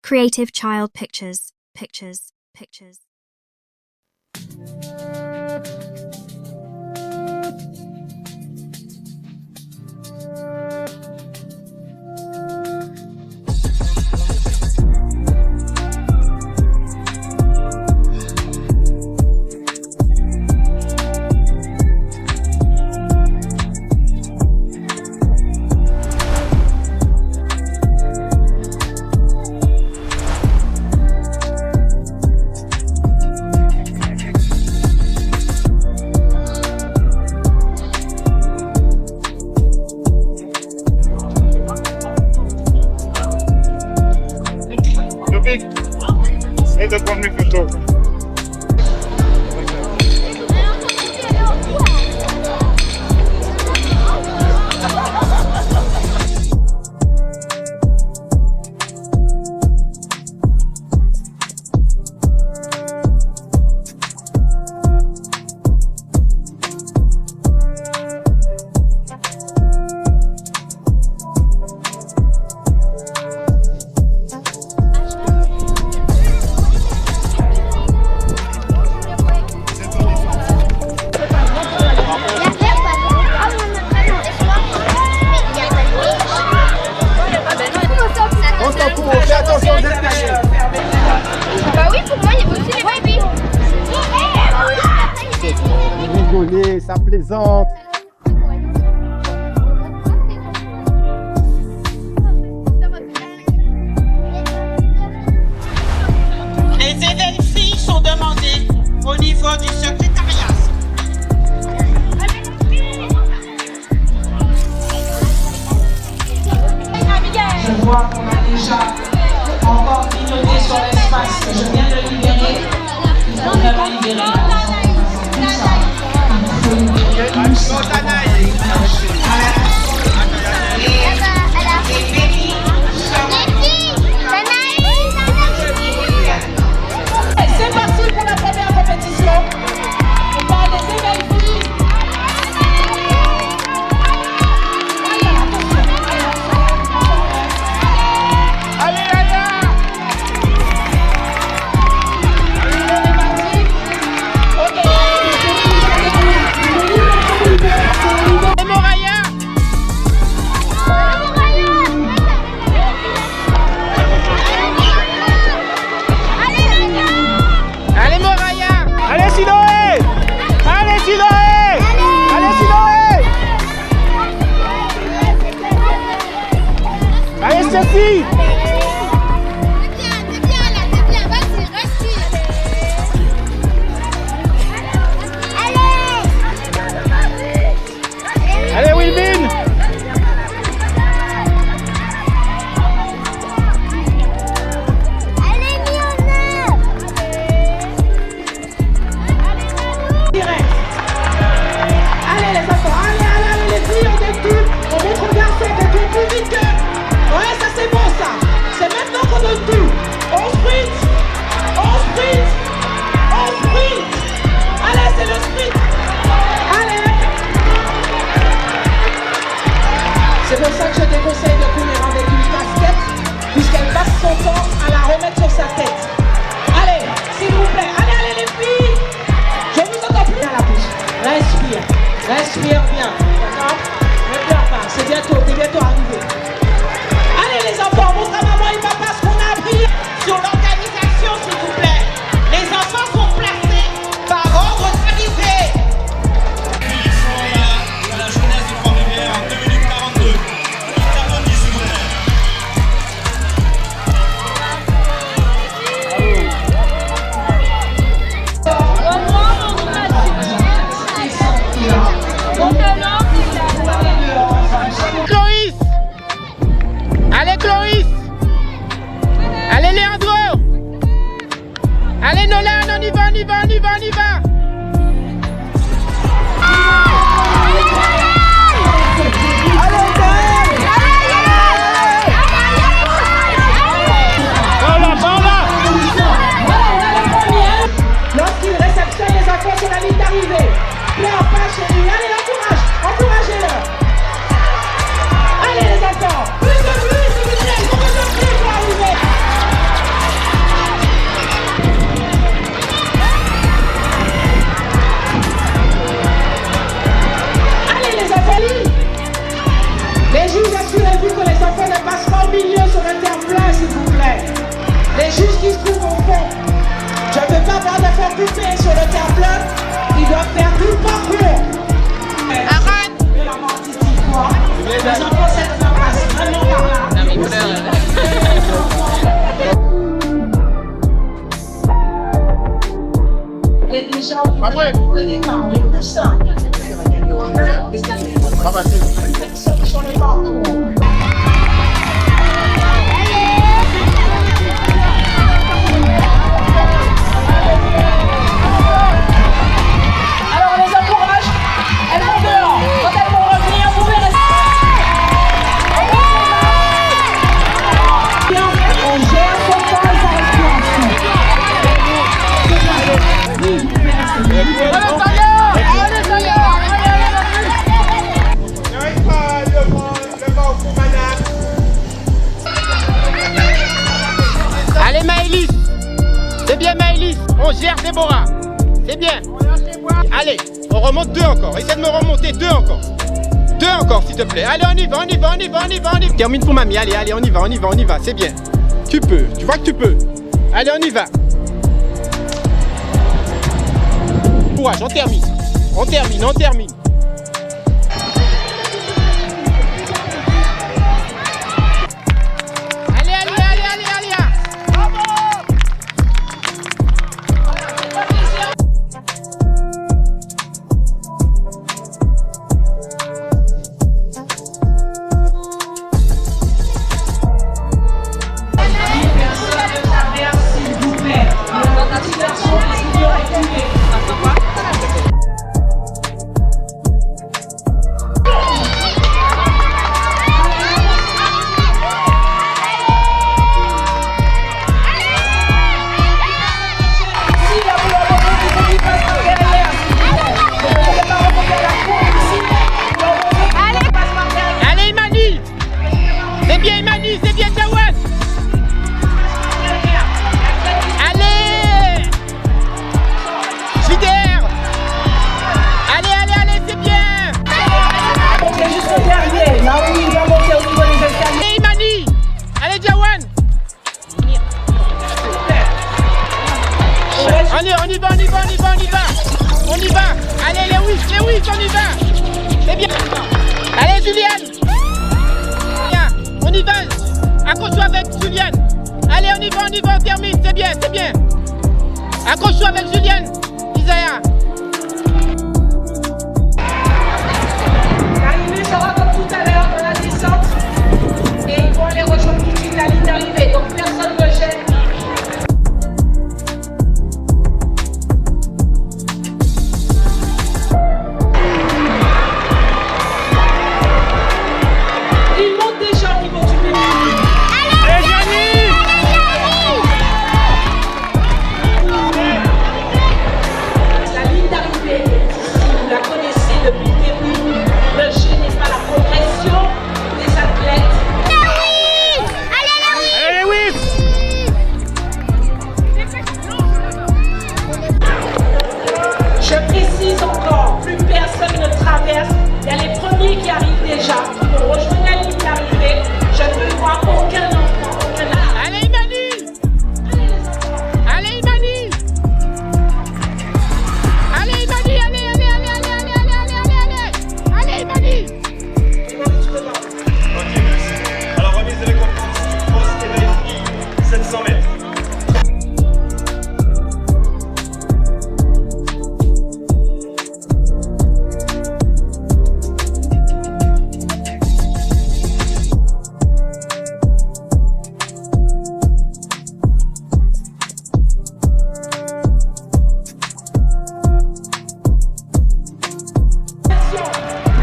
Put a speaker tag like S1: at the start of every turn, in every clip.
S1: Creative Child Pictures. Pictures.
S2: Essaye de prendre mes photos.
S3: Fais attention aux escaliers.
S4: Bah oui, pour moi, il y a aussi les baby.
S3: Rigoler, ça plaisante.
S5: Les édenfilles sont demandées au niveau du secrétariat.
S6: Je vois qu'on a déjà encore grignoté sur l'espace que je viens de libérer. On va libérer la tout ça. Il faut libérer tout ça. C'est parti pour la première compétition. On parle des éveils filles.
S3: Sophie!
S4: T'es bien là, vas-y, respire.
S3: Allez, Wilvin!
S6: Allez les enfants, allez les filles, on détourne, on montre aux garçons, on détourne plus vite que... Ouais, ça c'est bon ça. C'est maintenant qu'on donne tout. On sprint. Allez, c'est le sprint. Allez. C'est pour ça que je déconseille de courir avec une casquette, puisqu'elle passe son temps à la remettre sur sa tête. Allez, s'il vous plaît. Allez les filles. Je vous entends plus à la bouche. Respire bien. D'accord? Ne pleure pas. C'est bientôt, t'es bientôt arrivé. Allez les enfants, montre à maman et papa ce qu'on a appris
S5: Sur l'organisation, s'il vous plaît. Les enfants sont placés par ordre d'arrivée.
S7: Ils sont là, la jeunesse de Trois-Rivières en 2 minutes 42. Applaudissements, s'il vous plaît.
S3: Cloris! Allez Cloris! Allez Léandro! Allez Nolan, on y va!
S6: Lorsqu'il réceptionne les enfants sur la ligne d'arrivée. Pleure pas chérie. Allez, encouragez-le. Allez les enfants. Plus de bruit, s'il vous plaît. Il faut que je prie pour arriver. les parents, les coussins. Sur les parcours. Alors on les encourage, elles vont dehors. Quand elles vont revenir, vous pouvez rester. On gère son temps et sa respiration. Oui, vous pouvez rester.
S3: Allez Maëlys. C'est bien Maëlys. On gère Déborah. C'est bien. Allez, on remonte 2 encore. Essaie de me remonter 2 encore. 2 encore s'il te plaît. Allez, on y va, on y va, on y va, on y va, on y va. Termine pour mamie. Allez, allez, on y va, on y va, on y va. C'est bien. Tu peux. Tu vois que tu peux. Allez, on y va. Courage, on termine. On termine, on termine. Allez, allez, allez, allez, allez.
S6: S'il vous plaît. Les petits garçons, les idiots reculés.
S3: Allez Imani. C'est bien Imani, c'est bien Jawan. Allez JDR. Allez, allez, allez, c'est bien.
S6: Montez jusqu'au dernier. Là où il va monter au niveau des escaliers.
S3: Allez Imani. Allez Jawan. On y va, on y va, on y va, on y va, on y va. On y va. Allez Lewis, Lewis, on y va. C'est bien. Allez Juliane. Bien. On y va. Accroche-toi avec Juliane. Allez, on y va, on termine. C'est bien, c'est bien. Accroche-toi avec Juliane. Isaiah.
S6: L'arrivée sera comme tout à l'heure dans la descente. Et ils vont aller rejoindre tout de suite la ligne d'arrivée. Donc personne ne gêne. Ils montent déjà au niveau du public.
S3: Allez Jenny.
S6: La ligne d'arrivée, si vous la connaissez depuis le début, ne gênez pas la progression des athlètes.
S3: Allez Lewis.
S6: Je précise encore, plus personne ne traverse. Il y a les premiers qui arrivent déjà, qui vont rejoindre la ligne d'arrivée. Je ne veux voir aucun enfant, aucun arbre.
S3: Allez Imani. Allez Imani. Allez Imani, allez, allez, allez, allez, allez, allez, allez, allez. Allez Imani.
S7: Ok, merci. Alors remise de récompense, poste éveil 700 mètres.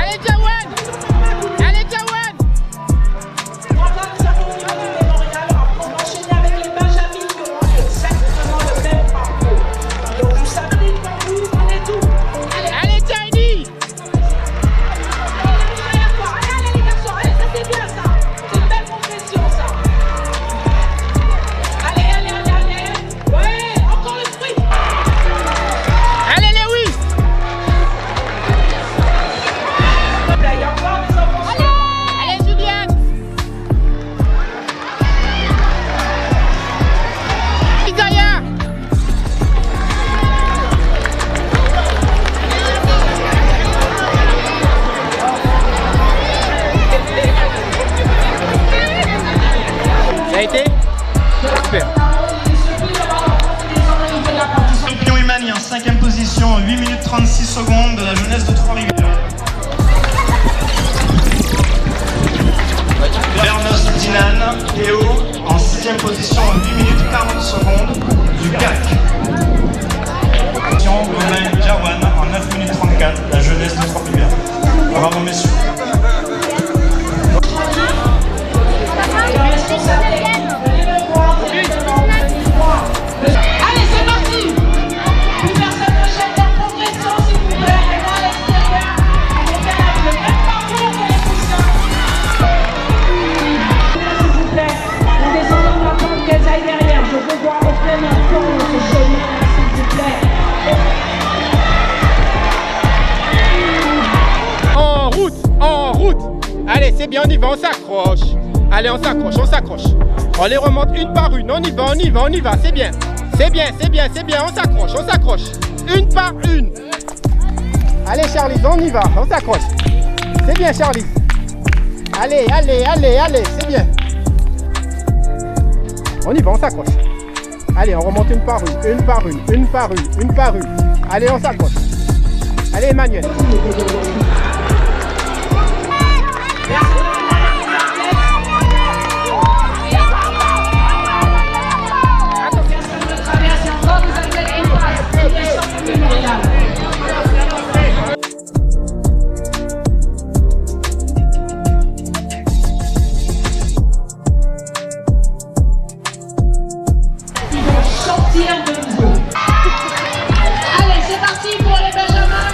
S3: Allez Jawan. Allez Jawan.
S6: Enfin, nous avons au niveau du mémorial, on va enchaîner avec les Benjamins qui auront exactement le même parcours. Donc vous savez devant vous, vous prenez tout. Allez,
S3: Allez Tiny.
S6: allez les garçons, allez, ça c'est bien ça. C'est une belle progression ça. Allez, allez, allez, allez. Ouais, encore le sprint.
S3: Allez Lewis.
S6: Il y a encore des enfants.
S3: Allez Juliane. Isaiah. Ça a été? Super.
S7: Champion Imani en 5e position, 8 minutes 35. position en 8 minutes 40 secondes du CAC. Gomain Jawan en 9 minutes 34, la jeunesse de Trois-Rivières. Bravo messieurs.
S6: Allez, c'est parti. Plus personne ne gêne leur progression, s'il vous plaît. Et dans l'extérieur, on fait le même parcours que les poussins. S'il vous plaît, on descend dans la pente qu'elles aillent derrière. Je veux voir au plein enfant ce chemin-là, s'il vous plaît.
S3: En route, en route. Allez, c'est bien, on y va, on s'accroche. Allez, on s'accroche, on s'accroche. On les remonte une par une, on y va, on y va, on y va, c'est bien. C'est bien, c'est bien, c'est bien, on s'accroche, on s'accroche. Une par une. Allez, Charlie, on y va, on s'accroche. C'est bien, Charlie. Allez, allez, allez, allez, c'est bien. On y va, on s'accroche. Allez, on remonte une par une, une par une, une par une, une par une. Allez, on s'accroche. Allez, Emmanuel.
S6: Allez, c'est parti pour les Benjamins.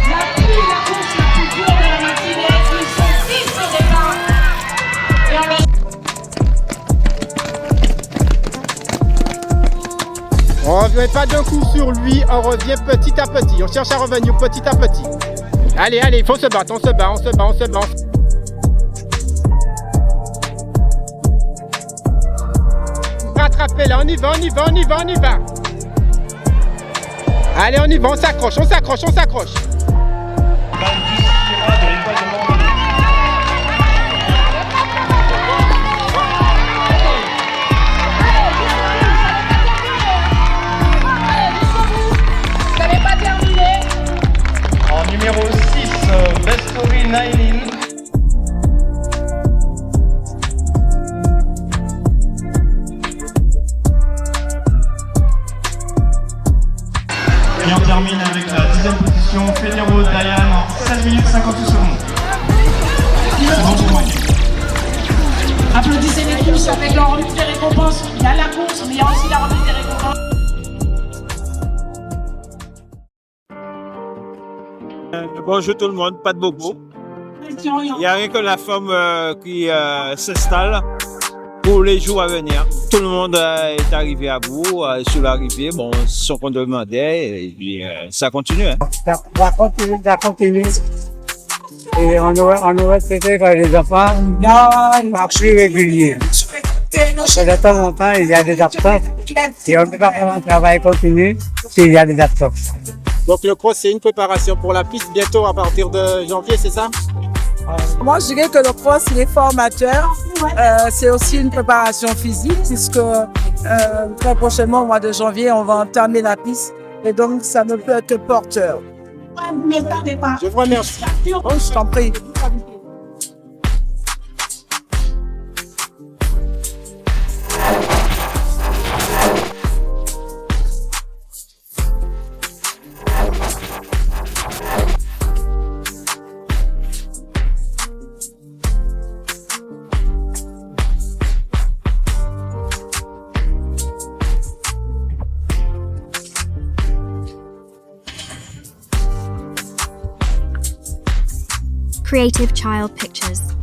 S6: La course la plus dure de la matinée. Ils sont 10 au départ. Et on
S3: On ne revient pas d'un coup sur lui, on revient petit à petit. On cherche à revenir petit à petit. Allez, allez, il faut se battre, on se bat, on se bat, on se bat. Rattrapez là, on y va, on y va, on y va, on y va. Allez, on y va, on s'accroche, on s'accroche, on s'accroche.
S6: vous n'avez pas terminé.
S7: En numéro 6, Bestory Nailin. Et on termine avec la 10e position, Fédéro Diane en 16 minutes 58 secondes. C'est bon pour moi.
S6: Applaudissez les tous avec leur remise des récompenses. Il y a la course, mais il y a aussi la remise des récompenses.
S2: Bonjour tout le monde, pas de bobo. Il n'y a rien que la femme qui s'installe pour les jours à venir. Tout le monde est arrivé à bout, sur l'arrivée, bon, ce qu'on demandait, et puis ça continue. Hein.
S8: Ça continue. Et on aurait traité par les enfants marchent réguliers. De temps en temps, il y a des absences. Et on ne peut pas faire un travail continu s'il y a des absences.
S3: Donc le cross, c'est une préparation pour la piste bientôt à partir de janvier, c'est ça?
S9: Moi, je dirais que le cross, il est formateur. C'est aussi une préparation physique puisque très prochainement, au mois de janvier, on va entamer la piste. Et donc, ça ne peut être que porteur.
S3: Je vous remercie.
S9: Oh, je t'en prie.
S1: Creative Child Pictures.